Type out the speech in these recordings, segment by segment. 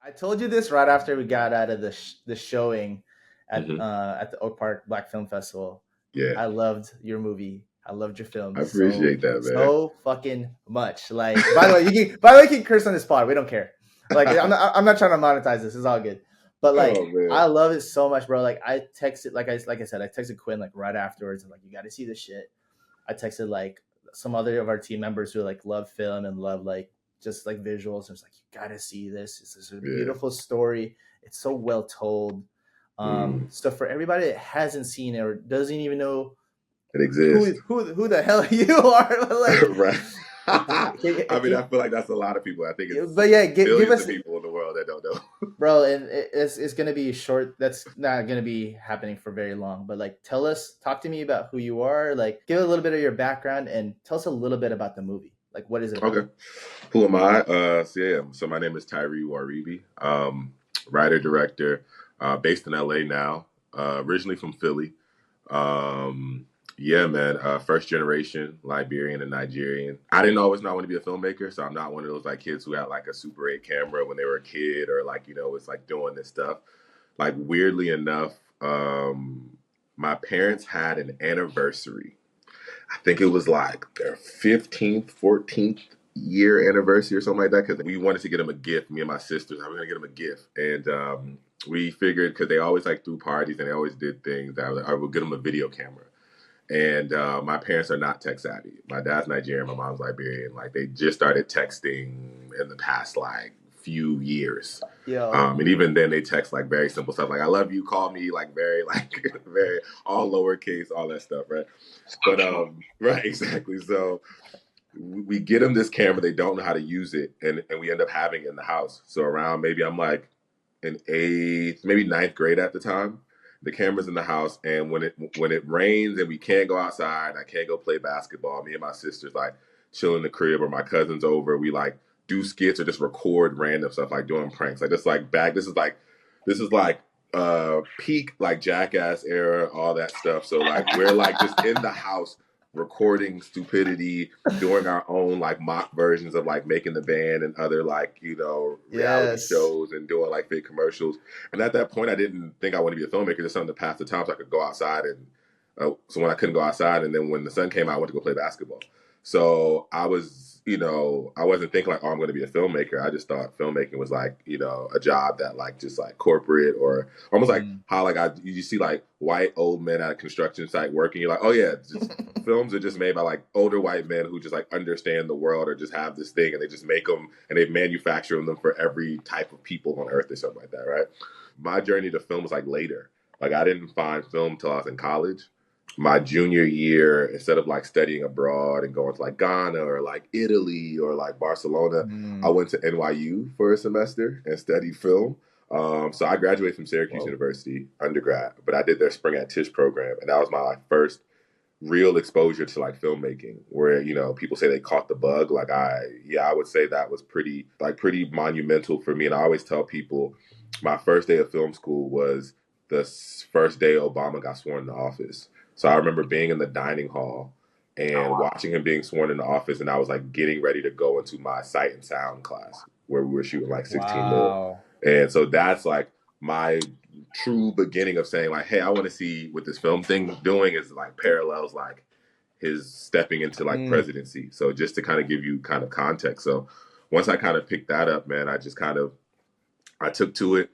I told you this right after we got out of the showing Hmm. at the Oak Park Black Film Festival. Yeah, I loved your movie. I loved your I film appreciate that, man. so fucking much. Like, by the way, you can curse on this pod. We don't care. Like, I'm not trying to monetize this. It's all good. But like, Oh man. I love it so much, bro. Like, I texted, like I said, I texted Quinn like right afterwards. I'm like, you got to see this shit. I texted like some other of our team members who like love film and love like just like visuals. I was like, you gotta see this. This is a Yeah. beautiful story. It's so well told. Mm. So for everybody that hasn't seen it or doesn't even know It exists. who the hell you are, like, Right. I mean, can, I feel like that's a lot of people. I think it's but yeah, give billions us, of people in the world that don't know. bro. And it's gonna be short. That's not gonna be happening for very long. But like, talk to me about who you are. Like, give a little bit of your background and tell us a little bit about the movie. Like, what is it about? Okay. Who am I? So yeah, so my name is Tari Wariebi. Writer director, based in LA now. Originally from Philly. Um, yeah, man. First generation Liberian and Nigerian. I didn't always know I wanted to be a filmmaker, so I'm not one of those like kids who had like a Super 8 camera when they were a kid, or like was like doing this stuff. Like weirdly enough, my parents had an anniversary. I think it was like their 15th, 14th year anniversary or something like that, because we wanted to get them a gift. Me and my sisters, I was gonna get them a gift, and we figured because they always like threw parties and they always did things. I would get them a video camera. And my parents are not tech savvy. My dad's Nigerian, my mom's Liberian. Like they just started texting in the past like few years. Yo, And even then they text like very simple stuff like I love you, call me, like very like very all lowercase, all that stuff, right? But right, exactly. So we get them this camera, they don't know how to use it, and we end up having it in the house. So around maybe I'm like in eighth, maybe ninth grade at the time. The camera's in the house, and when it rains and we can't go outside, I can't go play basketball. Me and my sisters like chill in the crib, or my cousins over. We like do skits or just record random stuff, like doing pranks. Like this, like back. This is like peak like Jackass era, all that stuff. So like we're like just in the house recording stupidity, doing our own like mock versions of like Making the Band and other like reality yes. shows, and doing like fake commercials. And at that point I didn't think I wanted to be a filmmaker, just something to pass the time so I could go outside. And so when I couldn't go outside, and then when the sun came out, I went to go play basketball. So I was, I wasn't thinking like, oh, I'm going to be a filmmaker. I just thought filmmaking was like, a job that like just like corporate, or almost like Mm. how like you see like white old men at a construction site working. You're like, oh yeah, just films are just made by like older white men who just like understand the world, or just have this thing and they just make them and they manufacture them for every type of people on earth or something like that, right? My journey to film was like later. Like I didn't find film till I was in college. My junior year, instead of like studying abroad and going to like Ghana or like Italy or like Barcelona, I Mm. went to NYU for a semester and studied film. So I graduated from Syracuse Whoa. University undergrad, but I did their Spring at Tisch program, and that was my like first real exposure to like filmmaking, where people say they caught the bug. Like I would say that was pretty monumental for me. And I always tell people my first day of film school was the first day Obama got sworn into office. So I remember being in the dining hall Oh and wow. watching him being sworn into office, and I was like getting ready to go into my sight and sound class where we were shooting like 16 mil. Wow. And so that's like my true beginning of saying like, hey, I want to see what this film thing doing is like parallels like his stepping into like Mm. presidency. So just to kind of give you kind of context. So once I kind of picked that up, man, I took to it.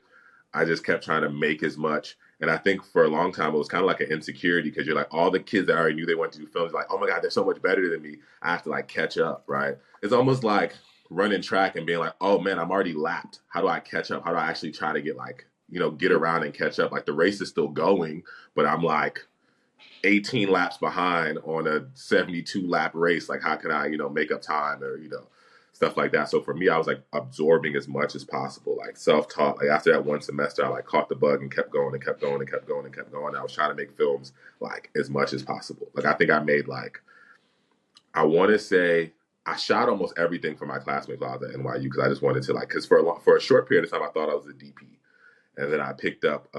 I just kept trying to make as much. And I think for a long time it was kind of like an insecurity, because you're like all the kids that already knew they wanted to do films, like, oh my God, they're so much better than me. I have to like catch up, right? It's almost like running track and being like, oh man, I'm already lapped. How do I catch up? How do I actually try to get like, get around and catch up? Like the race is still going, but I'm like 18 laps behind on a 72 lap race. Like how can I, make up time, or, stuff like that. So for me, I was like absorbing as much as possible, like self-taught. Like after that one semester, I like caught the bug and kept going and kept going and kept going and kept going. I was trying to make films like as much as possible. Like I think I made like, I want to say I shot almost everything for my classmates while I was at NYU, because I just wanted to like, because for a short period of time I thought I was a DP. And then I picked up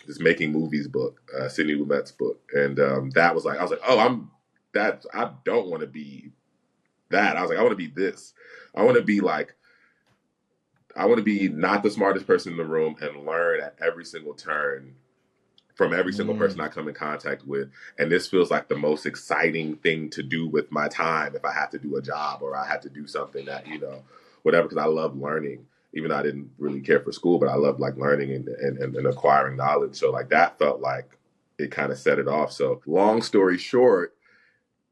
this Making Movies book, Sidney Lumet's book, and that was like, I was like, oh, I don't want to be that. I was like, I want to be this. I want to be like I want to be not the smartest person in the room and learn at every single turn from every single person Mm. I come in contact with. And this feels like the most exciting thing to do with my time if I have to do a job or I have to do something that, whatever, because I love learning. Even though I didn't really care for school, but I loved like learning and acquiring knowledge. So like that felt like it kind of set it off. So long story short,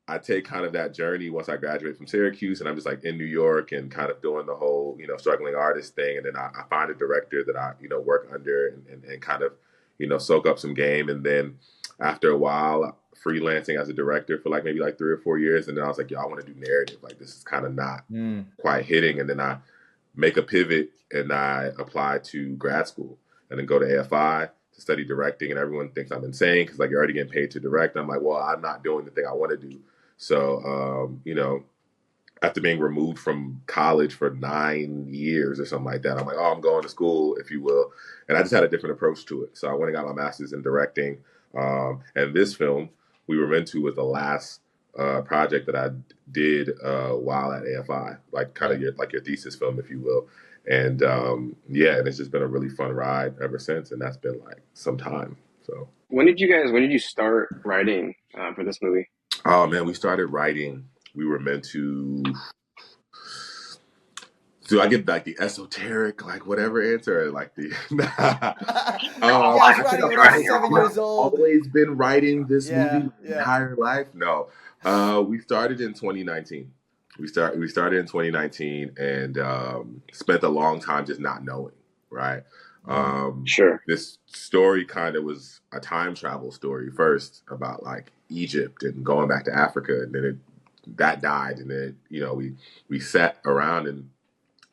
I take kind of that journey once I graduate from Syracuse, and I'm just like in New York and kind of doing the whole, struggling artist thing. And then I find a director that I, work under and kind of, soak up some game. And then after a while, freelancing as a director for like maybe like 3 or 4 years. And then I was like, yo, I want to do narrative. Like this is kind of not Mm. quite hitting. And then I make a pivot and I apply to grad school and then go to AFI to study directing. And everyone thinks I'm insane because like you're already getting paid to direct. And I'm like, well, I'm not doing the thing I want to do. So, after being removed from college for 9 years or something like that, I'm like, oh, I'm going to school, if you will. And I just had a different approach to it. So I went and got my master's in directing. And this film, We Were Meant To, was the last project that I did while at AFI, like kind of your thesis film, if you will. And and it's just been a really fun ride ever since. And that's been like some time. So when did you start writing for this movie? oh man, we started writing. We Were Meant To. Do I get like the esoteric, like whatever answer, or like the? You guys I think writing when I was 7 years I've old. always been writing this movie my Yeah. entire life. No, we started in 2019. We started in 2019 and spent a long time just not knowing, right? Sure. This story kind of was a time travel story first about like Egypt and going back to Africa, and then that died, and then we sat around and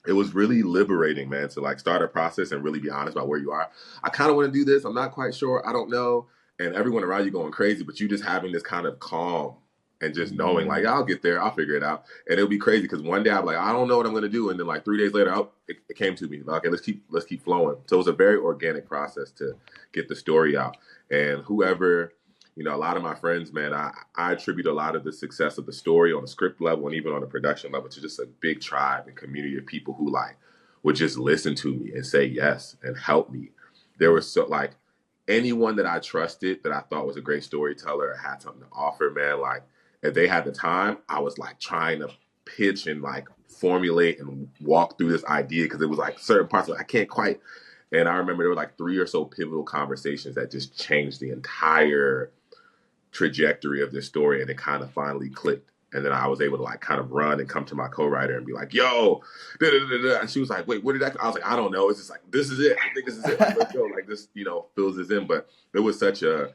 it was really liberating, man, to like start a process and really be honest about where you are. I kind of want to do this. I'm not quite sure. I don't know. And everyone around you going crazy, but you just having this kind of calm and just knowing like, I'll get there. I'll figure it out. And it'll be crazy because one day I'm like, I don't know what I'm going to do. And then like 3 days later, it came to me. Like, okay, let's keep flowing. So it was a very organic process to get the story out. And whoever, a lot of my friends, man, I attribute a lot of the success of the story on a script level and even on a production level to just a big tribe and community of people who like would just listen to me and say yes and help me. There was so like anyone that I trusted that I thought was a great storyteller or had something to offer, man, like if they had the time, I was like trying to pitch and like formulate and walk through this idea because it was like certain parts of it I can't quite. And I remember there were like 3 or so pivotal conversations that just changed the entire trajectory of this story, and it kind of finally clicked. And then I was able to like kind of run and come to my co-writer and be like, yo, da, da, da, da. And she was like, wait, what did I was like, I don't know. It's just like, this is it. I think this is it. Like, let's go. Like this, fills this in. But it was such a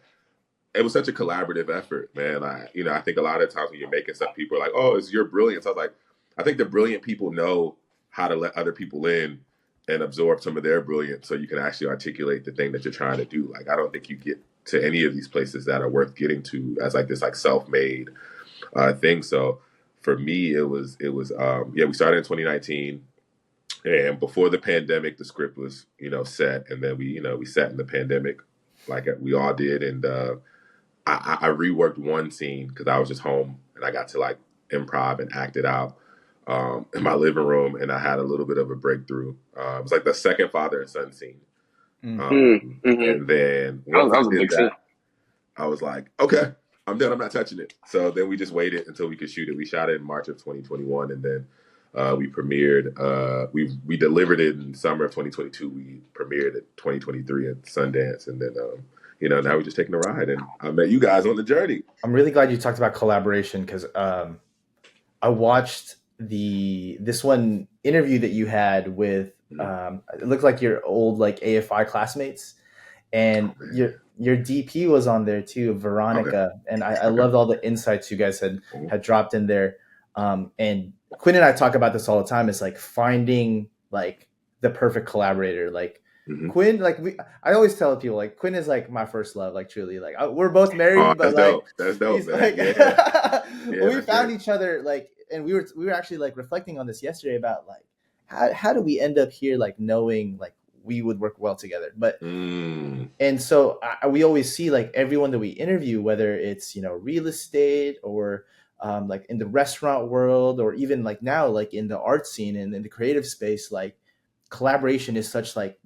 collaborative effort, man. I think a lot of times when you're making stuff, people are like, oh, it's your brilliance. I was like, I think the brilliant people know how to let other people in and absorb some of their brilliance so you can actually articulate the thing that you're trying to do. Like, I don't think you get to any of these places that are worth getting to as like this like self-made thing. So for me, it was we started in 2019, and before the pandemic, the script was set, and then we sat in the pandemic like we all did, and I reworked one scene because I was just home and I got to like improv and act it out in my living room, and I had a little bit of a breakthrough. It was like the second father and son scene. And then that once I was a did big scene. that, I was like, okay, I'm done. I'm not touching it. So then we just waited until we could shoot it. We shot it in March of 2021, and then we premiered. We delivered it in summer of 2022. We premiered it 2023 at Sundance, and then now we're just taking a ride. And I met you guys on the journey. I'm really glad you talked about collaboration because I watched this one interview that you had with it looked like your old like AFI classmates, and your DP was on there too, Veronica, and I loved all the insights you guys had dropped in there. And Quinn and I talk about this all the time. It's like finding like the perfect collaborator. Like Quinn, like I always tell people like Quinn is like my first love. Like truly, like we're both married, but like that's dope, man. like we found each other like, and we were actually like reflecting on this yesterday about like how do we end up here like knowing like we would work well together. But and so we always see like everyone that we interview, whether it's real estate or like in the restaurant world or even like now like in the art scene and in the creative space, like collaboration is like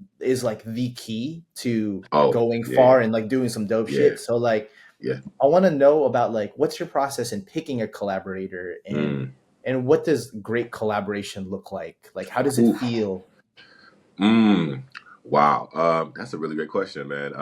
the key to Oh, going yeah, far and like doing some dope yeah, shit. So like yeah. I want to know about like what's your process in picking a collaborator, Mm. and what does great collaboration look like? Like how does it Oof. feel? Mm. Wow. That's a really great question, man.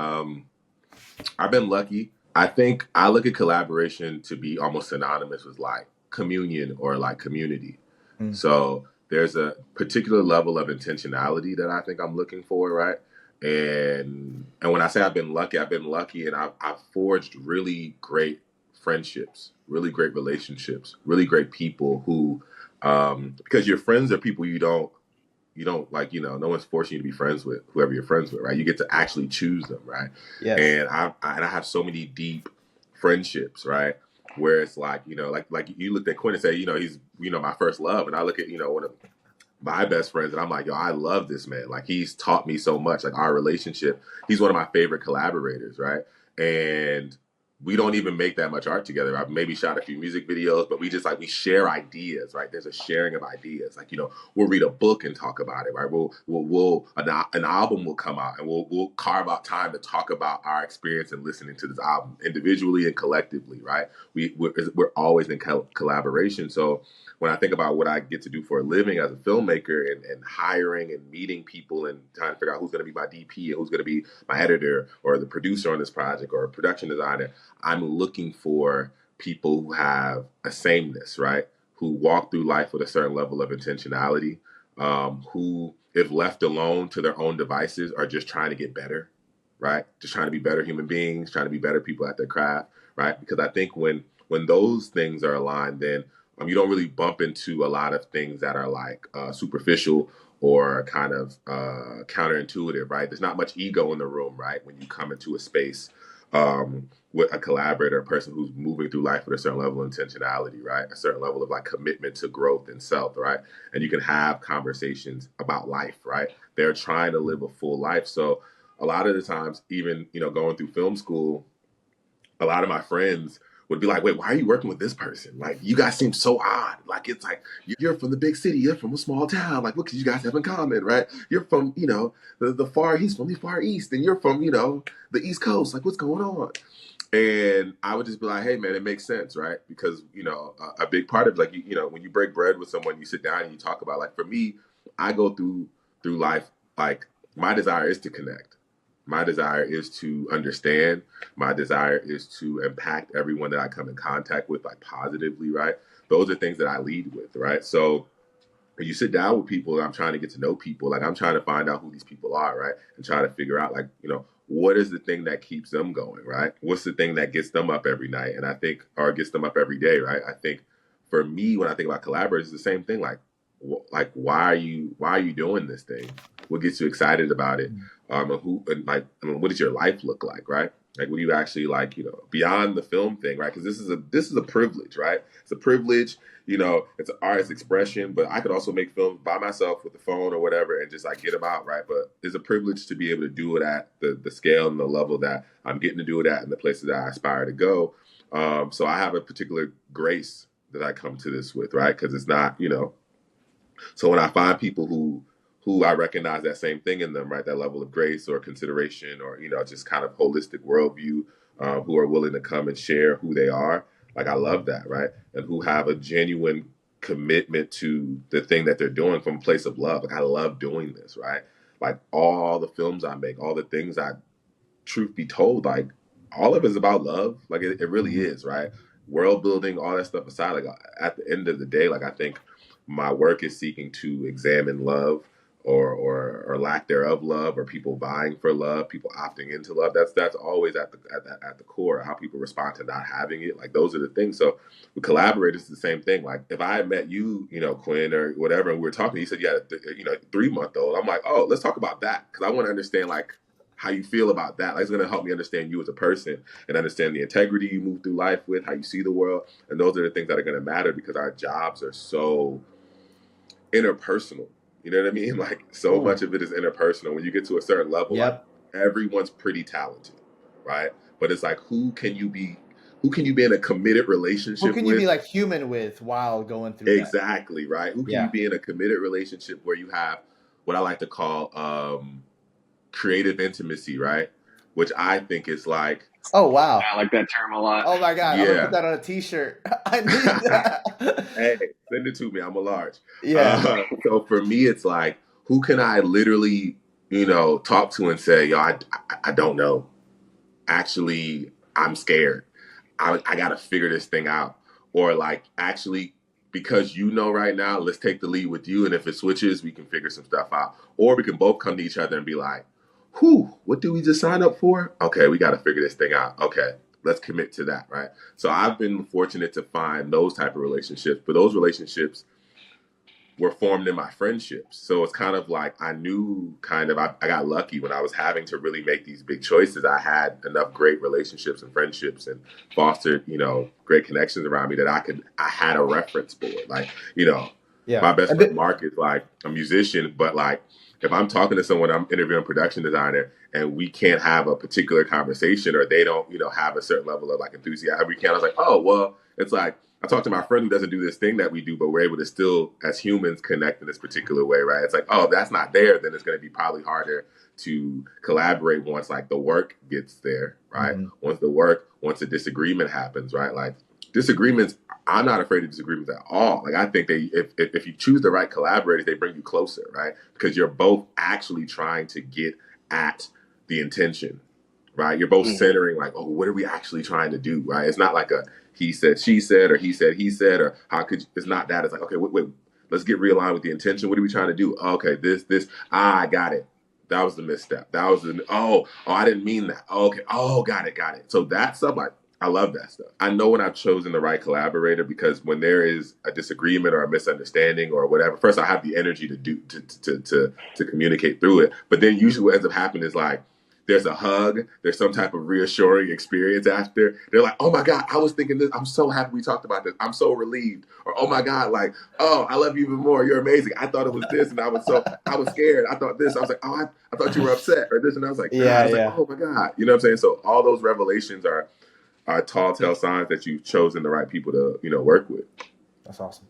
I've been lucky. I think I look at collaboration to be almost synonymous with like communion or like community. Mm, So there's a particular level of intentionality that I think I'm looking for, right? And when I say I've been lucky, and I've forged really great friendships, really great relationships, really great people who, because your friends are people you don't like, no one's forcing you to be friends with whoever you're friends with, right? You get to actually choose them, right? yes. And I have so many deep friendships, right? Where it's like, like you looked at Quinn and say, he's, my first love. And I look at, one of my best friends and I'm like, yo, I love this man. Like he's taught me so much, like our relationship. He's one of my favorite collaborators, right? And we don't even make that much art together. I've maybe shot a few music videos, but we just like we share ideas, right? There's a sharing of ideas. Like, we'll read a book and talk about it, right? An album will come out and we'll carve out time to talk about our experience and listening to this album individually and collectively, right? We're always in collaboration. So when I think about what I get to do for a living as a filmmaker and hiring and meeting people and trying to figure out who's going to be my DP and who's going to be my editor or the producer on this project or a production designer, I'm looking for people who have a sameness, right? Who walk through life with a certain level of intentionality, who, if left alone to their own devices, are just trying to get better, right? Just trying to be better human beings, trying to be better people at their craft, right? Because I think when those things are aligned, then you don't really bump into a lot of things that are like superficial or kind of counterintuitive, right? There's not much ego in the room, right? When you come into a space with a collaborator, a person who's moving through life with a certain level of intentionality, right? A certain level of like commitment to growth and self, right? And you can have conversations about life, right? They're trying to live a full life. So a lot of the times, even, going through film school, a lot of my friends would be like, wait, why are you working with this person? Like, you guys seem so odd. Like, it's like, you're from the big city, you're from a small town. Like, what could you guys have in common, right? You're from, the far, he's from the far east, and you're from, the East Coast. Like, what's going on? And I would just be like, hey, man, it makes sense, right? Because, a big part of, like, when you break bread with someone, you sit down and you talk about, like, for me, I go through life, like, my desire is to connect. My desire is to understand. My desire is to impact everyone that I come in contact with, like, positively, right? Those are things that I lead with, right? So when you sit down with people and I'm trying to get to know people, like I'm trying to find out who these people are, right? And try to figure out, like, what is the thing that keeps them going, right? What's the thing that gets them up every night? And I think, or gets them up every day, right? I think for me, when I think about collaborators, it's the same thing. Like why are you doing this thing? What gets you excited about it? What does your life look like, right? Like, what do you actually like, beyond the film thing, right? Because this is a privilege, right? It's a privilege. It's an artist expression, but I could also make films by myself with the phone or whatever and just like get them out, right? But it's a privilege to be able to do it at the scale and the level that I'm getting to do it at and the places that I aspire to go. So I have a particular grace that I come to this with, right? Because it's not, so when I find people who I recognize that same thing in them, right? That level of grace or consideration or, just kind of holistic worldview, who are willing to come and share who they are. Like, I love that, right? And who have a genuine commitment to the thing that they're doing from a place of love. Like, I love doing this, right? Like, all the films I make, all the things truth be told, like, all of it is about love. Like, it really Mhm. is, right? World building, all that stuff aside, like, at the end of the day, like, I think my work is seeking to examine love or lack thereof love, or people vying for love, people opting into love. That's always at the core how people respond to not having it. Like, those are the things. So with collaborators, it's the same thing. Like, if I had met you, Quinn or whatever, and we were talking, you said you had a 3-month-old. I'm like, oh, let's talk about that, because I want to understand, like, how you feel about that. Like, it's going to help me understand you as a person and understand the integrity you move through life with, how you see the world. And those are the things that are going to matter, because our jobs are so interpersonal. You know what I mean? Like, so much Cool. of it is interpersonal. When you get to a certain level, like, Yep. everyone's pretty talented, right? But it's like, who can you be in a committed Who relationship can you be with? like human with while going through that? Exactly, right? Who can you Yeah. be in a committed relationship where you have what I like to call creative intimacy, right? Which I think is like, Oh wow. I like that term a lot. Oh my god, I'm gonna put yeah. that on a t-shirt. I need that. Hey, send it to me. I'm a large. Yeah. So for me, it's like, who can I literally, talk to and say, yo, I don't know. Actually, I'm scared. I got to figure this thing out. Or like, actually, because right now, let's take the lead with you. And if it switches, we can figure some stuff out. Or we can both come to each other and be like, whew, what do we just sign up for? Okay, we got to figure this thing out. Okay, let's commit to that, right? So I've been fortunate to find those type of relationships. But those relationships were formed in my friendships. So it's kind of like I knew I got lucky when I was having to really make these big choices. I had enough great relationships and friendships and fostered, great connections around me that I had a reference board. Like, Yeah. my best friend Mark is like a musician, but like if I'm talking to someone, I'm interviewing a production designer and we can't have a particular conversation or they don't, have a certain level of like enthusiasm, we can't. I was like, oh, well, it's like, I talked to my friend who doesn't do this thing that we do, but we're able to still, as humans, connect in this particular way, right? It's like, oh, if that's not there, then it's going to be probably harder to collaborate once like the work gets there, right? Once a disagreement happens, right? Like disagreements, I'm not afraid of disagreements at all. Like I think if you choose the right collaborators, they bring you closer, right? Because you're both actually trying to get at the intention, right? You're both centering like, oh, what are we actually trying to do, right? It's not like a he said, she said, or he said, or how could you, it's not that. It's like, okay, wait, let's get realigned with the intention. What are we trying to do? Okay, I got it. That was the misstep. That was I didn't mean that. Okay, got it. So that stuff, like, I love that stuff. I know when I've chosen the right collaborator because when there is a disagreement or a misunderstanding or whatever, first I have the energy to communicate through it. But then usually what ends up happening is like, there's a hug, there's some type of reassuring experience after. They're like, oh my God, I was thinking this. I'm so happy we talked about this. I'm so relieved. Or, oh my God, like, oh, I love you even more. You're amazing. I thought it was this and I was scared. I thought this. I was like, oh, I thought you were upset or this. And I was like, like, oh my God. You know what I'm saying? So all those revelations are tall tale signs that you've chosen the right people to, work with. That's awesome.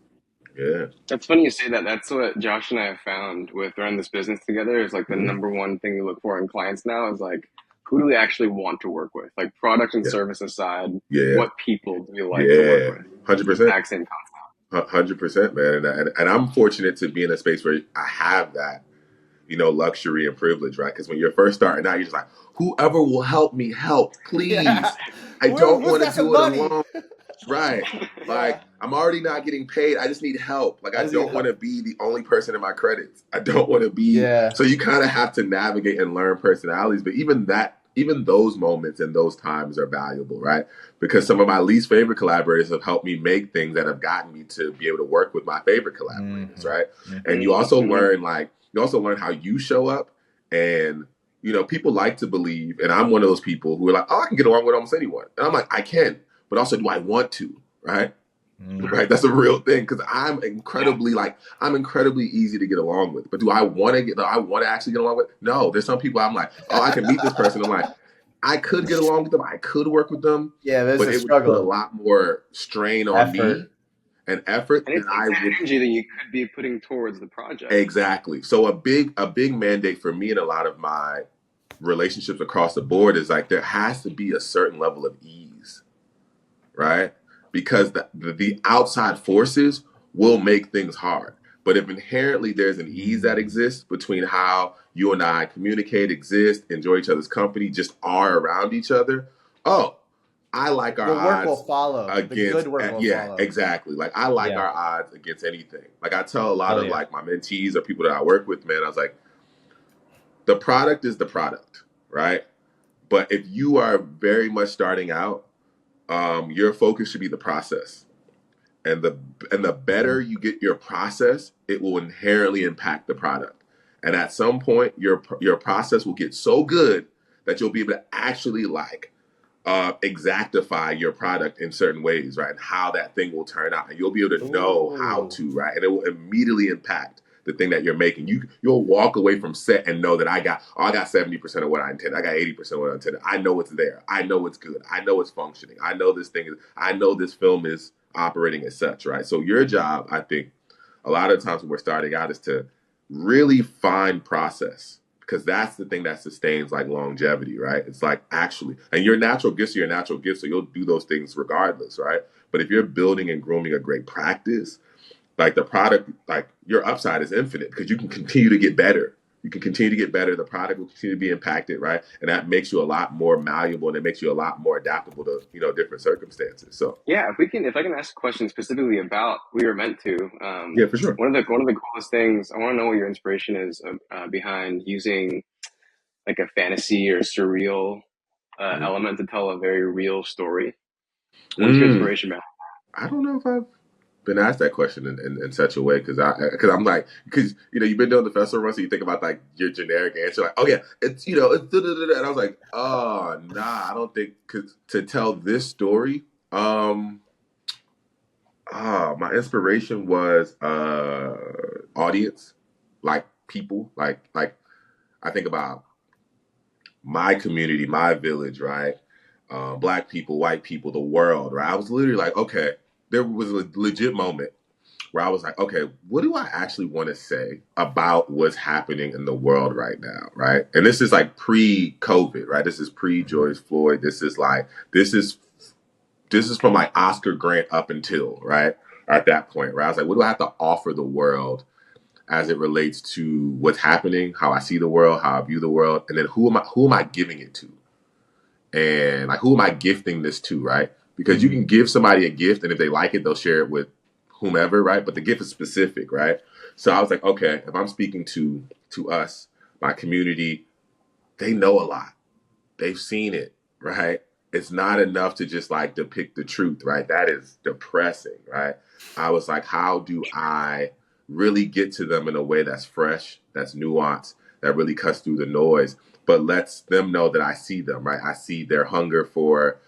Yeah. That's funny you say that. That's what Josh and I have found with running this business together is like the number one thing we look for in clients now is like, who do we actually want to work with? Like product and service aside, what people do we like to work with? 100%. Exact same concept. 100%, man. And I'm fortunate to be in a space where I have that, luxury and privilege, right? Because when you're first starting out, you're just like, whoever will help me, help, please. Yeah. I don't want to do it alone. Right. Like, I'm already not getting paid. I just need help. Like, I don't want to be the only person in my credits. I don't want to be. Yeah. So you kind of have to navigate and learn personalities. But even those moments and those times are valuable, right? Because some of my least favorite collaborators have helped me make things that have gotten me to be able to work with my favorite collaborators, right? And you also learn, how you show up. And, people like to believe, and I'm one of those people who are like, oh, I can get along with almost anyone. And I'm like, I can. But also, do I want to, right? Right, that's a real thing because I'm incredibly easy to get along with. But do I want to actually get along with? No, there's some people I'm like, oh, I can meet this person. I'm like, I could get along with them. I could work with them. Yeah, there's but a it struggle. would put a lot more strain on me and effort and it's energy that you could be putting towards the project. Exactly. So a big mandate for me in a lot of my relationships across the board is like there has to be a certain level of ease. Right? Because the outside forces will make things hard. But if inherently there's an ease that exists between how you and I communicate, exist, enjoy each other's company, just are around each other, I like our odds. The work will follow. Against, the good work will follow. Exactly. Like I like our odds against anything. Like I tell a lot of like my mentees or people that I work with, man, I was like, the product is the product, right? But if you are very much starting out, your focus should be the process, and the better you get your process, it will inherently impact the product. And at some point, your process will get so good that you'll be able to actually exactify your product in certain ways, right? And how that thing will turn out, and you'll be able to know how to, right? And it will immediately impact the thing that you're making. You'll walk away from set and know that I got 70% of what I intended. I got 80% of what I intended. I know it's there. I know it's good. I know it's functioning. I know I know this film is operating as such, right? So your job, I think, a lot of times when we're starting out is to really fine process, because that's the thing that sustains like longevity, right? It's like actually, and your natural gifts are your natural gifts, so you'll do those things regardless, right? But if you're building and grooming a great practice, like the product, like your upside is infinite because you can continue to get better. You can continue to get better. The product will continue to be impacted, right? And that makes you a lot more malleable, and it makes you a lot more adaptable to, you know, different circumstances. So yeah, if I can ask a question specifically about We Were Meant To, yeah, for sure. one of the coolest things, I want to know what your inspiration is behind using like a fantasy or surreal element to tell a very real story. What's your inspiration behind? I don't know if I've been asked that question in such a way, because I'm like, because you know, you've been doing the festival run, so you think about like your generic answer, like, oh yeah, it's, you know, it's and I was like, oh nah, I don't think, cause to tell this story, my inspiration was audience, like people, like I think about my community, my village, right? Black people, white people, the world, right? I was literally like, okay, there was a legit moment where I was like, okay, what do I actually want to say about what's happening in the world right now, right? And this is like pre-COVID, right? This is pre-George Floyd. This is from like Oscar Grant up until, right, at that point, right? I was like, what do I have to offer the world as it relates to what's happening, how I see the world, how I view the world, and then who am I giving it to? And like, who am I gifting this to, right? Because you can give somebody a gift, and if they like it, they'll share it with whomever, right? But the gift is specific, right? So I was like, okay, if I'm speaking to us, my community, they know a lot. They've seen it, right? It's not enough to just like depict the truth, right? That is depressing, right? I was like, how do I really get to them in a way that's fresh, that's nuanced, that really cuts through the noise, but lets them know that I see them, right? I see their hunger for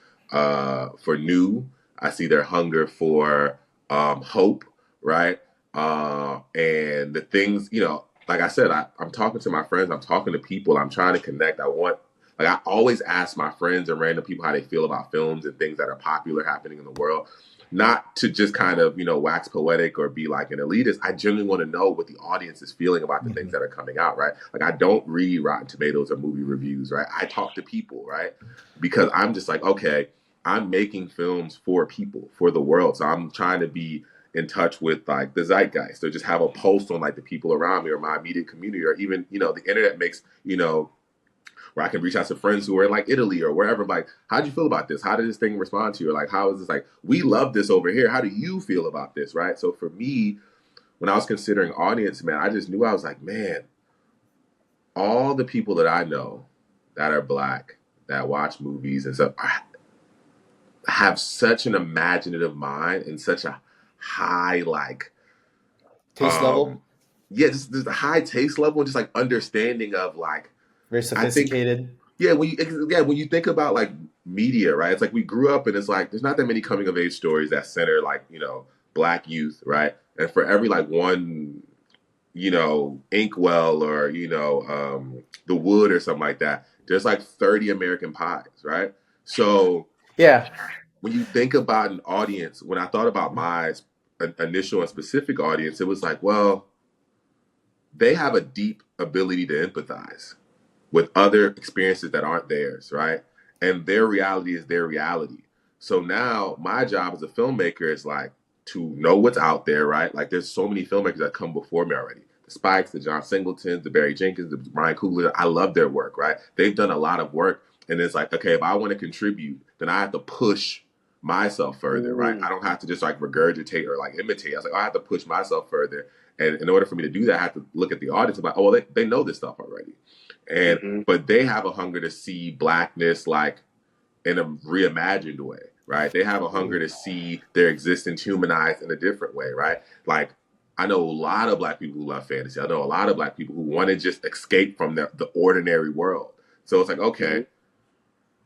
new. I see their hunger for hope, right? And the things, you know, like I said, I'm talking to my friends, I'm talking to people, I'm trying to connect. Like I always ask my friends and random people how they feel about films and things that are popular happening in the world. Not to just kind of, you know, wax poetic or be like an elitist. I genuinely want to know what the audience is feeling about the things that are coming out, right? Like I don't read Rotten Tomatoes or movie reviews, right? I talk to people, right? Because I'm just like, okay, I'm making films for people, for the world. So I'm trying to be in touch with like the zeitgeist, or just have a pulse on like the people around me or my immediate community, or even, you know, the internet makes, you know, where I can reach out to friends who are in like Italy or wherever. Like, how do you feel about this? How did this thing respond to you? Or like, how is this like, we love this over here. How do you feel about this? Right. So for me, when I was considering audience, man, I just knew, I was like, man, all the people that I know that are Black, that watch movies and stuff, have such an imaginative mind and such a high, like, taste level. Yeah, just a high taste level and just like understanding of like, very sophisticated. I think, yeah, when you think about like media, right? It's like we grew up and it's like there's not that many coming of age stories that center like, you know, Black youth, right? And for every like one, you know, Inkwell or, you know, The Wood or something like that, there's like 30 American Pies, right? So yeah, when you think about an audience, when I thought about my initial and specific audience, it was like, well, they have a deep ability to empathize with other experiences that aren't theirs, right? And their reality is their reality. So now my job as a filmmaker is like to know what's out there, right? Like there's so many filmmakers that come before me already. The Spikes, the John Singletons, the Barry Jenkins, the Ryan Coogler. I love their work, right? They've done a lot of work. And it's like, okay, if I want to contribute, then I have to push myself further, right? I don't have to just like regurgitate or like imitate. I was like, I have to push myself further. And in order for me to do that, I have to look at the audience and be like, oh, well, they know this stuff already. And but they have a hunger to see Blackness like in a reimagined way, right? They have a hunger to see their existence humanized in a different way, right? Like I know a lot of Black people who love fantasy. I know a lot of Black people who want to just escape from the ordinary world. So it's like, okay,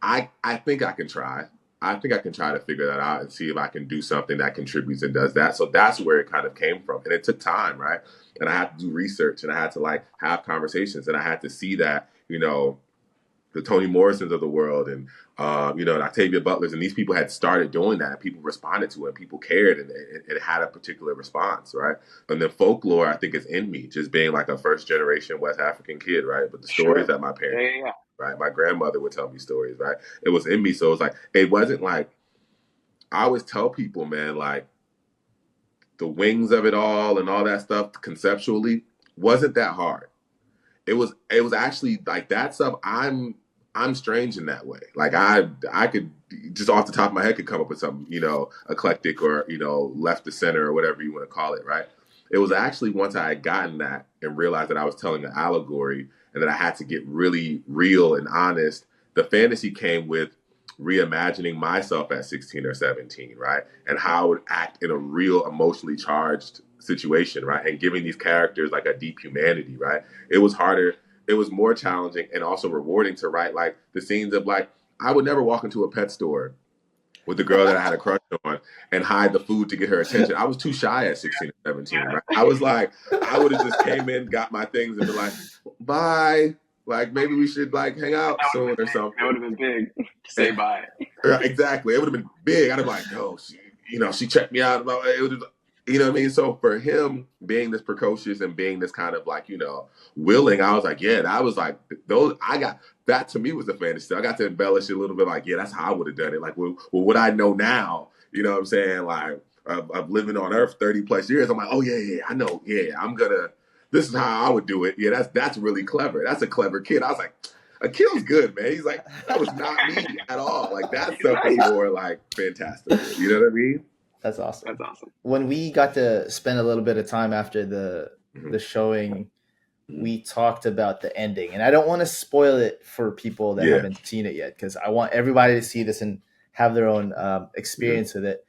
I think I can try. I think I can try to figure that out and see if I can do something that contributes and does that. So that's where it kind of came from. And it took time, right? And I had to do research and I had to like have conversations and I had to see that, you know, the Toni Morrisons of the world, and and Octavia Butlers, and these people had started doing that, and people responded to it, and people cared, and it had a particular response, right? And then folklore, I think, is in me, just being like a first generation West African kid, right? But the stories that my parents, right, my grandmother would tell me stories, right? It was in me, so it was like, it wasn't like, I always tell people, man, like, the wings of it all and all that stuff conceptually wasn't that hard. It was actually like that stuff. I'm strange in that way. Like I could just off the top of my head could come up with something, eclectic or, left to center or whatever you want to call it, right? It was actually once I had gotten that and realized that I was telling an allegory and that I had to get really real and honest, the fantasy came with reimagining myself at 16 or 17, right? And how I would act in a real emotionally charged situation, right? And giving these characters like a deep humanity, right? It was harder. It was more challenging and also rewarding to write like the scenes of like, I would never walk into a pet store with the girl that I had a crush on and hide the food to get her attention. I was too shy at 16 or 17, right? I was like, I would have just came in, got my things and been like, bye. Like maybe we should like hang out soon or something. That would have been big to say bye. Exactly. It would have been big. I'd have been like, no, she checked me out. It would have, you know what I mean? So for him being this precocious and being this kind of like, willing, I was like, yeah, that was like that to me was the fantasy. I got to embellish it a little bit like, yeah, that's how I would have done it. Like, well, what I know now, you know what I'm saying? Like, of living on Earth 30 plus years, I'm like, oh yeah, I know. Yeah, this is how I would do it. Yeah, that's really clever. That's a clever kid. I was like, Akil's good, man. He's like, that was not me at all. Like that stuff is more like fantastic. You know what I mean? That's awesome. That's awesome. When we got to spend a little bit of time after the showing, we talked about the ending, and I don't want to spoil it for people that haven't seen it yet, because I want everybody to see this and have their own experience with it.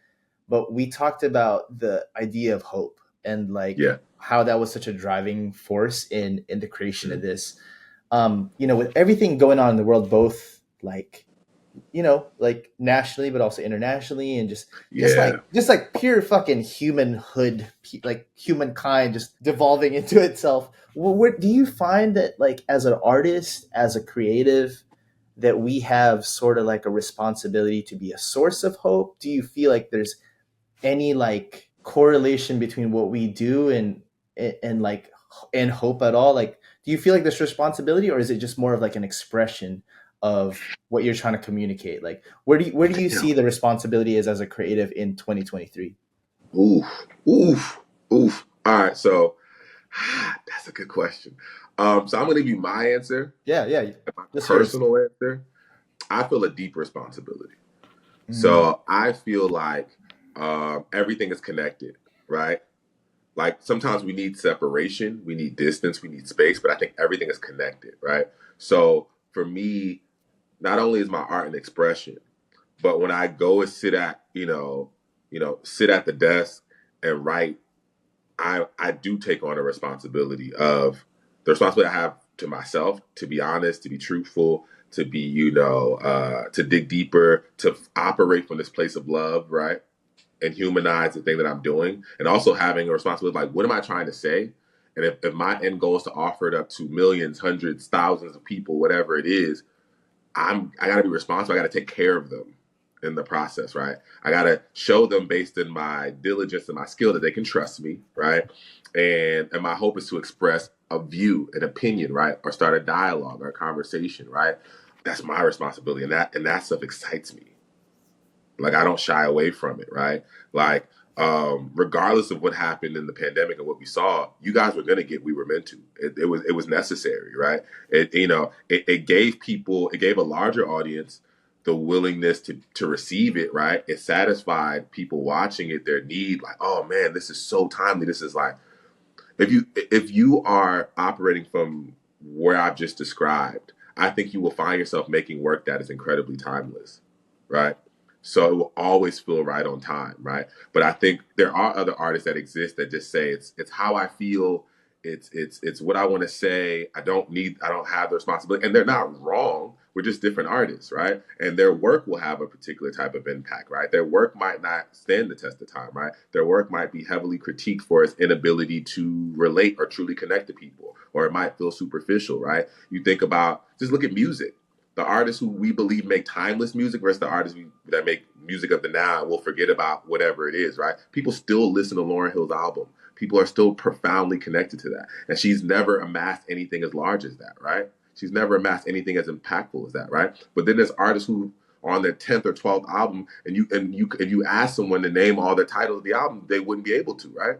But we talked about the idea of hope and like how that was such a driving force in the creation of this. With everything going on in the world, both like, like nationally, but also internationally, and just like pure fucking humanhood, like humankind just devolving into itself. What do you find that, like, as an artist, as a creative, that we have sort of like a responsibility to be a source of hope? Do you feel like there's any like correlation between what we do and hope at all? Like, do you feel like this responsibility, or is it just more of like an expression of what you're trying to communicate? Like, where do you see the responsibility as a creative in 2023? Oof. All right, so that's a good question. So I'm going to give you my answer. Yeah. My personal answer. I feel a deep responsibility. So I feel like everything is connected, right? Like sometimes we need separation, we need distance, we need space, but I think everything is connected, right? So for me, not only is my art an expression, but when I go and sit at the desk and write, I do take on the responsibility I have to myself, to be honest, to be truthful, to be, to dig deeper, to operate from this place of love, right? And humanize the thing that I'm doing, and also having a responsibility, like, what am I trying to say? And if my end goal is to offer it up to millions, hundreds, thousands of people, whatever it is, I got to be responsible. I got to take care of them in the process, right? I got to show them based in my diligence and my skill that they can trust me, right? And my hope is to express a view, an opinion, right? Or start a dialogue or a conversation, right? That's my responsibility, and that stuff excites me. Like, I don't shy away from it, right? Like, regardless of what happened in the pandemic and what we saw, you guys were going to get, we were meant to. It was necessary, right? It gave a larger audience the willingness to receive it, right? It satisfied people watching it, their need, like, oh man, this is so timely. This is like, if you are operating from where I've just described, I think you will find yourself making work that is incredibly timeless, right? So it will always feel right on time, right? But I think there are other artists that exist that just say it's how I feel, it's what I want to say. I don't have the responsibility, and they're not wrong. We're just different artists, right? And their work will have a particular type of impact, right? Their work might not stand the test of time, right? Their work might be heavily critiqued for its inability to relate or truly connect to people, or it might feel superficial, right? You think about, just look at music. the artists who we believe make timeless music versus the artists that make music of the now and we'll forget about whatever it is, right? People still listen to Lauryn Hill's album. People are still profoundly connected to that. And she's never amassed anything as large as that, right? She's never amassed anything as impactful as that, right? But then there's artists who are on their 10th or 12th album and you ask someone to name all the titles of the album, they wouldn't be able to, right?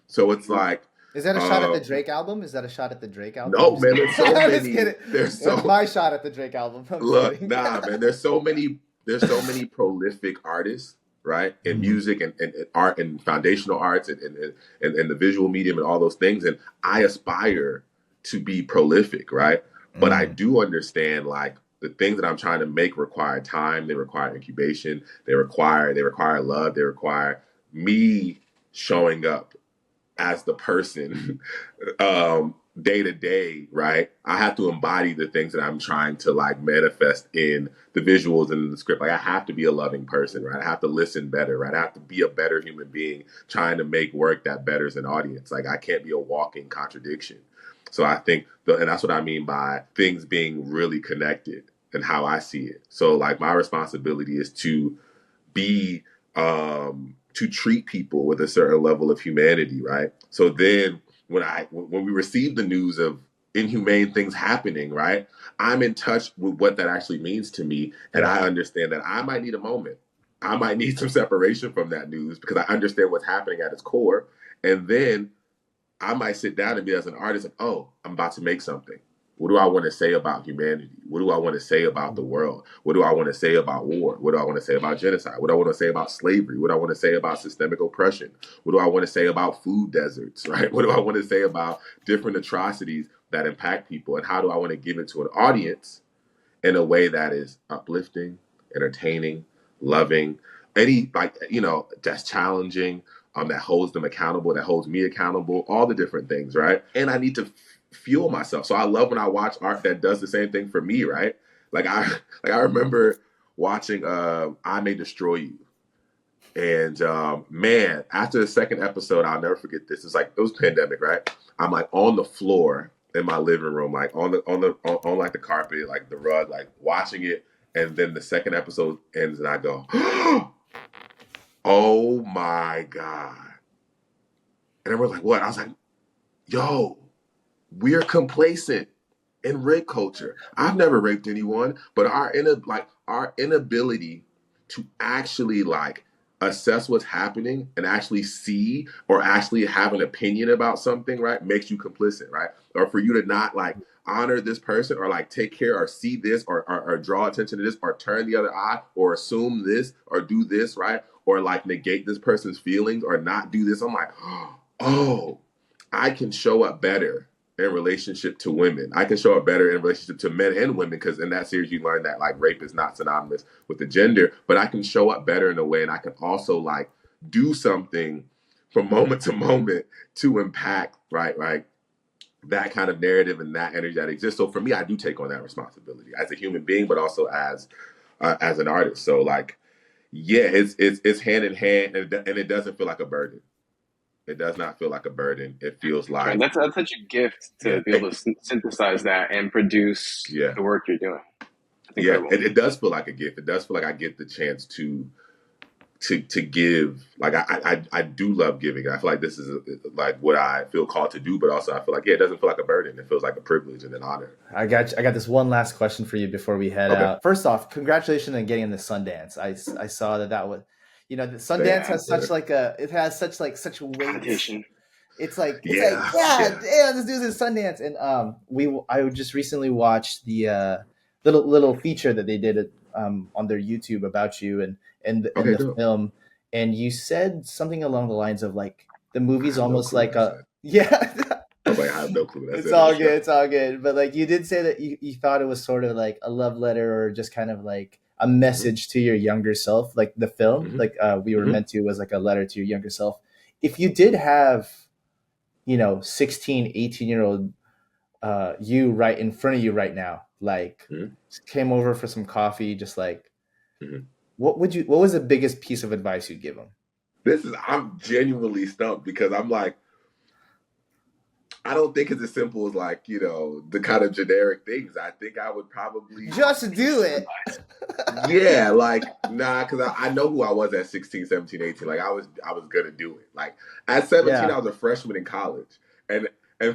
So it's like, is that a shot at the Drake album? Is that a shot at the Drake album? No, man. There's so many. That's my shot at the Drake album. Look, nah, man. There's so many prolific artists, right? In music and art and foundational arts and the visual medium and all those things. And I aspire to be prolific, right? But I do understand like the things that I'm trying to make require time. They require incubation. They require love. They require me showing up as the person day to day, right? I have to embody the things that I'm trying to like manifest in the visuals and the script. Like I have to be a loving person, right? I have to listen better, right? I have to be a better human being trying to make work that betters an audience. Like I can't be a walking contradiction. So I think, and that's what I mean by things being really connected and how I see it. So like my responsibility is to be, to treat people with a certain level of humanity, right? So then when we receive the news of inhumane things happening, right, I'm in touch with what that actually means to me. And I understand that I might need a moment. I might need some separation from that news because I understand what's happening at its core. And then I might sit down and be as an artist, like, oh, I'm about to make something. What do I want to say about humanity? What do I want to say about the world? What do I want to say about war? What do I want to say about genocide? What do I want to say about slavery? What do I want to say about systemic oppression? What do I want to say about food deserts, right? What do I want to say about different atrocities that impact people? And how do I want to give it to an audience in a way that is uplifting, entertaining, loving, that's challenging, that holds them accountable, that holds me accountable, all the different things, right? And I need to fuel myself. So I love when I watch art that does the same thing for me, right? Like I remember watching I May Destroy You. And man, after the second episode, I'll never forget this. It was pandemic, right? I'm like on the floor in my living room, like on like the carpet, like the rug, like watching it. And then the second episode ends and I go, oh my God. And everyone's like, what? I was like, yo, we're complacent in rape culture. I've never raped anyone, but our inability to actually like assess what's happening and actually see or actually have an opinion about something, right, makes you complicit, right? Or for you to not like honor this person or like take care or see this or draw attention to this or turn the other eye or assume this or do this, right? Or like negate this person's feelings or not do this. I'm like, oh, I can show up better in relationship to women. I can show up better in relationship to men and women because in that series you learn that like rape is not synonymous with the gender, but I can show up better in a way and I can also like do something from moment to moment to impact, right, that kind of narrative and that energy that exists. So for me, I do take on that responsibility as a human being, but also as an artist. So like, yeah, it's hand in hand and it doesn't feel like a burden. It does not feel like a burden. It feels like that's such a gift to be able to synthesize that and produce the work you're doing. Yeah, it does feel like a gift. It does feel like I get the chance to give. Like I do love giving. I feel like this is like what I feel called to do, but also I feel like it doesn't feel like a burden. It feels like a privilege and an honor. I got this one last question for you before we head out. First off, congratulations on getting into Sundance. I saw that was. The Sundance has such such weight. It's like damn, this dude's in Sundance. And I just recently watched the little feature that they did on their YouTube about you and the film. And you said something along the lines of like the movie's almost like a I'm like, I have no clue. It's all good. It's all good. But like you did say that you thought it was sort of like a love letter or just kind of like a message to your younger self, like the film, like We Were Meant To was like a letter to your younger self. If you did have, 16, 18-year-old you right in front of you right now, like came over for some coffee, just like, what was the biggest piece of advice you'd give them? I'm genuinely stumped because I'm like, I don't think it's as simple as like, you know, the kind of generic things. I think I would probably just do it. Yeah, like, nah, because I know who I was at 16, 17, 18. Like, I was going to do it. Like, at 17, I was a freshman in college. And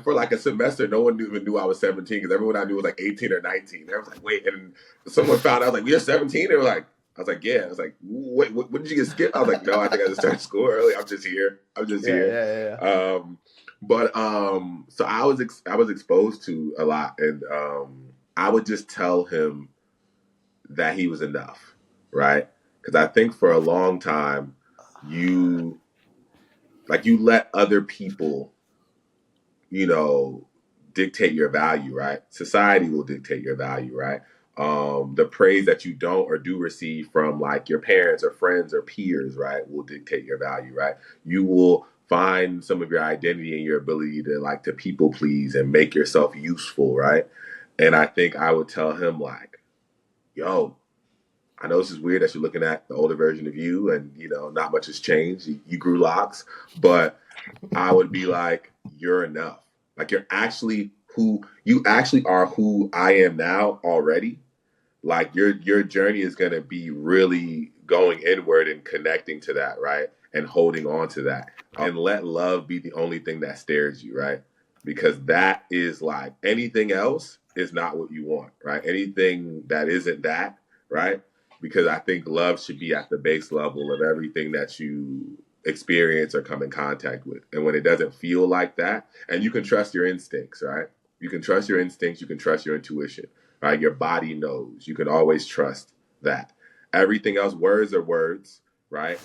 for like a semester, no one even knew I was 17 because everyone I knew was like 18 or 19. I was like, wait. And someone found out, I was like, you're 17? They were like, I was like, yeah. I was like, wait, what did you get skipped? I was like, no, I think I just started school early. I'm just here. Yeah. So I was exposed to a lot, and I would just tell him that he was enough, right? Because I think for a long time, you let other people, you know, dictate your value, right? Society will dictate your value, right? The praise that you don't or do receive from like your parents or friends or peers, right, will dictate your value, right? You will find some of your identity and your ability to like to people please and make yourself useful, right? And I think I would tell him like, yo, I know this is weird that you're looking at the older version of you and, you know, not much has changed. You grew locks, but I would be like, you're enough. Like you actually are who I am now already. Like your journey is going to be really going inward and connecting to that, right? And holding on to that. And let love be the only thing that stares you, right? Because that is like anything else is not what you want, right? Anything that isn't that, right? Because I think love should be at the base level of everything that you experience or come in contact with. And when it doesn't feel like that, and you can trust your instincts, right? You can trust your instincts, you can trust your intuition, right? Your body knows. You can always trust that. Everything else, words are words, right?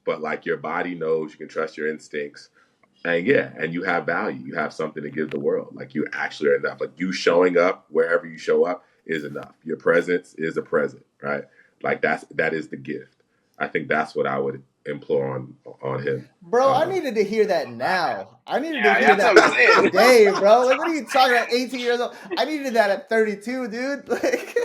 But like your body knows, you can trust your instincts. And yeah, and you have value. You have something to give the world. Like you actually are enough. Like you showing up wherever you show up is enough. Your presence is a present, right? Like that is the gift. I think that's what I would implore on him. Bro, I needed to hear that now. I needed to hear that today, bro. Like, what are you talking about? 18 years old? I needed that at 32, dude. Like,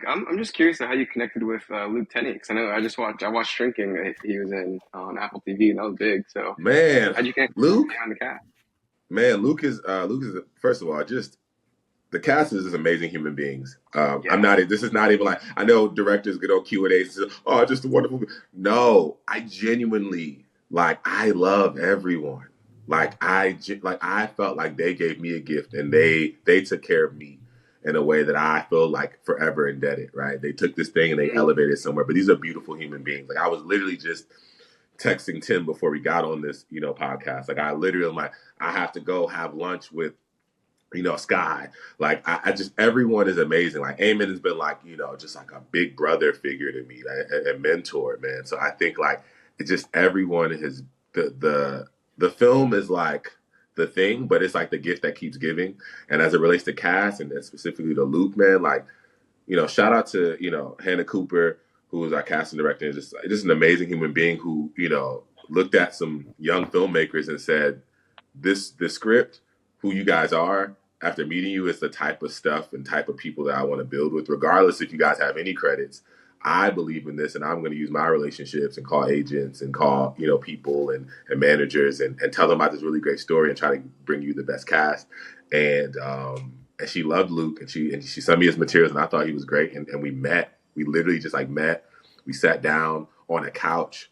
I'm just curious how you connected with Luke Tenney, because I know I watched Shrinking. He was in on Apple TV, and that was big. So man, how'd you connect Luke behind the cast? Man, Luke is first of all just the cast is just amazing human beings. I'm not. This is not even like I know directors get on Q&As and say, "Oh, just a wonderful." No, I genuinely like. I love everyone. I felt like they gave me a gift and they took care of me in a way that I feel like forever indebted. Right? They took this thing and they elevated it somewhere. But these are beautiful human beings. Like I was literally just texting Tim before we got on this, podcast. Like I literally, I have to go have lunch with Sky. Like I just everyone is amazing. Like Eamon has been like, just like a big brother figure to me, a mentor, man. So I think like it's just everyone has the film is like the thing, but it's like the gift that keeps giving. And as it relates to cast and specifically to Luke, man, like, shout out to, Hannah Cooper, who was our casting director, and just an amazing human being who, looked at some young filmmakers and said, this script, who you guys are, after meeting you, is the type of stuff and type of people that I want to build with, regardless if you guys have any credits. I believe in this, and I'm going to use my relationships and call agents and call, people and managers and tell them about this really great story and try to bring you the best cast. And she loved Luke, and she sent me his materials, and I thought he was great. And we met. We literally just met. We sat down on a couch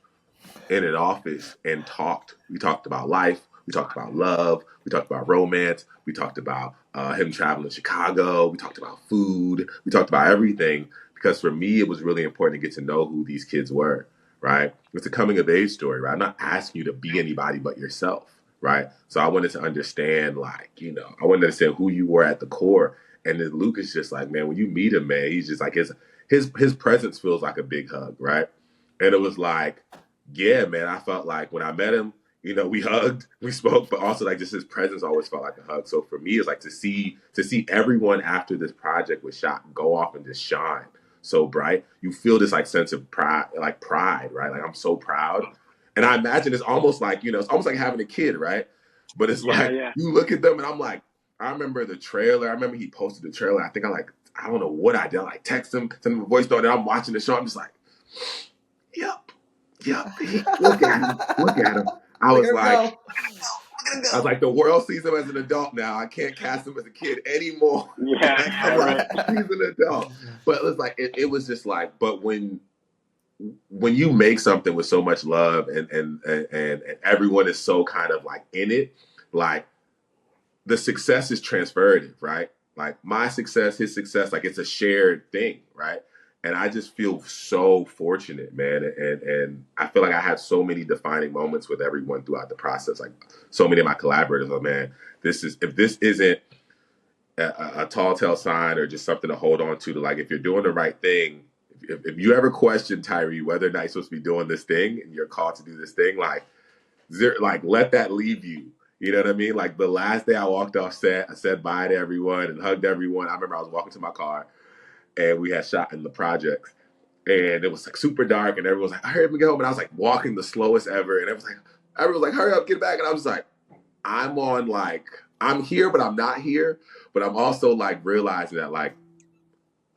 in an office and talked. We talked about life. We talked about love. We talked about romance. We talked about him traveling to Chicago. We talked about food. We talked about everything, because for me, it was really important to get to know who these kids were, right? It's a coming of age story, right? I'm not asking you to be anybody but yourself, right? So I wanted to understand, I wanted to understand who you were at the core. And then Luke is just like, man, when you meet him, man, he's just like, his presence feels like a big hug, right? And it was like, yeah, man, I felt like when I met him, we hugged, we spoke, but also like just his presence always felt like a hug. So for me, it's like to see everyone after this project was shot go off and just shine so bright. You feel this like sense of pride, right? Like I'm so proud. And I imagine it's almost like, it's almost like having a kid, right? But it's like, you look at them and I'm like, I remember the trailer. I remember he posted the trailer. I think I don't know what I did. I like text him, send him a voice note, and I'm watching the show. I'm just like, yep. Look at him. I was like, I was like, the world sees him as an adult now. I can't cast him as a kid anymore. Yeah, Like, he's an adult. But it was like, it was just like, but when you make something with so much love and everyone is so kind of like in it, like the success is transferrative, right? Like my success, his success, like it's a shared thing, right? And I just feel so fortunate, man. And I feel like I had so many defining moments with everyone throughout the process. Like so many of my collaborators, oh man, if this isn't a tall tale sign or just something to hold on to like if you're doing the right thing, if you ever question Tyree whether or not you're supposed to be doing this thing and you're called to do this thing, like let that leave you. You know what I mean? Like the last day I walked off set, I said bye to everyone and hugged everyone. I remember I was walking to my car and we had shot in the projects and it was like super dark and everyone was like, I heard me go home. And I was like walking the slowest ever. And everyone was like, hurry up, get back. And I was like, I'm here, but I'm not here. But I'm also like realizing that like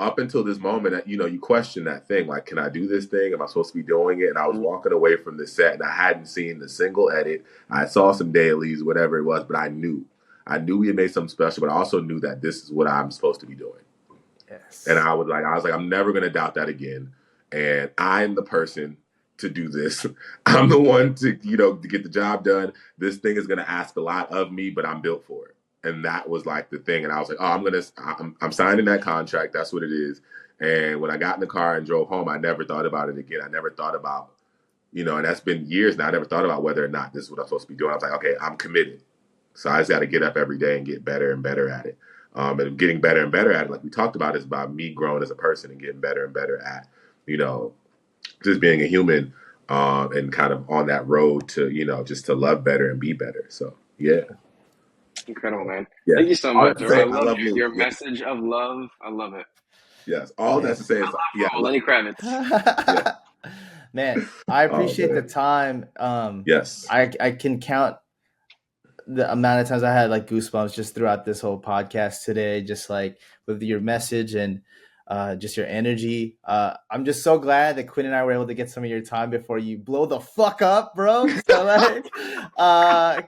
up until this moment that, you question that thing. Like, can I do this thing? Am I supposed to be doing it? And I was walking away from the set and I hadn't seen the single edit. I saw some dailies, whatever it was, but I knew we had made something special, but I also knew that this is what I'm supposed to be doing. Yes. And I was like, I'm never going to doubt that again. And I'm the person to do this. I'm the one to get the job done. This thing is going to ask a lot of me, but I'm built for it. And that was like the thing. And I was like, oh, I'm signing that contract. That's what it is. And when I got in the car and drove home, I never thought about it again. I never thought about, and that's been years now. I never thought about whether or not this is what I'm supposed to be doing. I was like, okay, I'm committed. So I just got to get up every day and get better and better at it. And getting better and better at it, like we talked about, is about me growing as a person and getting better and better at, just being a human and kind of on that road to, just to love better and be better. So, yeah. Incredible, man. Yeah. Thank you so much. I love your message of love. I love it. Yes. All that's to say is, Lenny Kravitz. Yeah. Man, I appreciate the time. Yes. I can count the amount of times I had like goosebumps just throughout this whole podcast today, just like with your message and just your energy. I'm just so glad that Quinn and I were able to get some of your time before you blow the fuck up, bro. So like,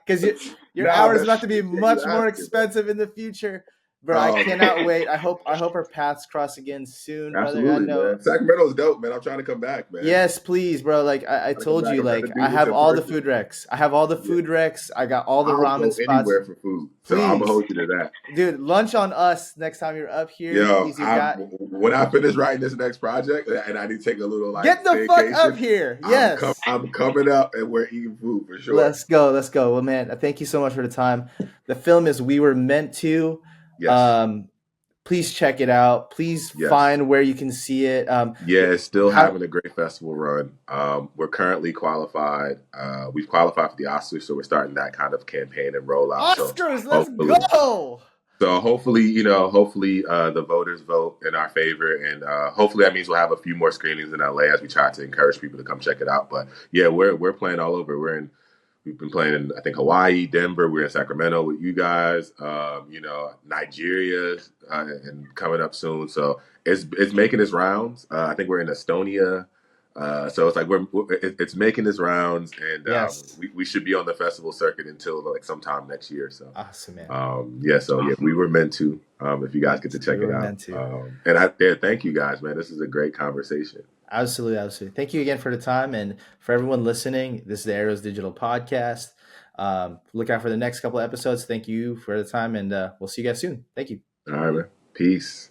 because your hours about to be much more expensive in the future, bro. I cannot wait. I hope our paths cross again soon, Absolutely, brother. I know. Man. Sacramento's dope, man. I'm trying to come back, man. Yes, please, bro. Like I told you, like I have all the food recs. I have all the food recs. I got all the ramen spots. Anywhere for food, so please. I'm gonna hold you to that, dude. Lunch on us next time you're up here. Yo, when I finish writing this next project, and I need to take a little like get the vacation, fuck up here. Yes, I'm coming up, and we're eating food for sure. Let's go. Well, man, thank you so much for the time. The film is We Were Meant To. Yes. Please check it out. Please find where you can see it. It's still having a great festival run. We're currently qualified. We've qualified for the Oscars, so we're starting that kind of campaign and rollout. Oscars, let's go. So hopefully, the voters vote in our favor, and hopefully that means we'll have a few more screenings in LA as we try to encourage people to come check it out. But yeah, we're playing all over. We've been playing in, I think, Hawaii, Denver. We're in Sacramento with you guys. Nigeria, and coming up soon. So it's making its rounds. I think we're in Estonia. So it's like it's making its rounds, and we should be on the festival circuit until like sometime next year. So awesome, man. We were meant to. If you guys get to check it out, thank you guys, man. This is a great conversation. Absolutely. Thank you again for the time, and for everyone listening. This is the Arrows Digital Podcast. Look out for the next couple of episodes. Thank you for the time, and we'll see you guys soon. Thank you. All right, man. Peace.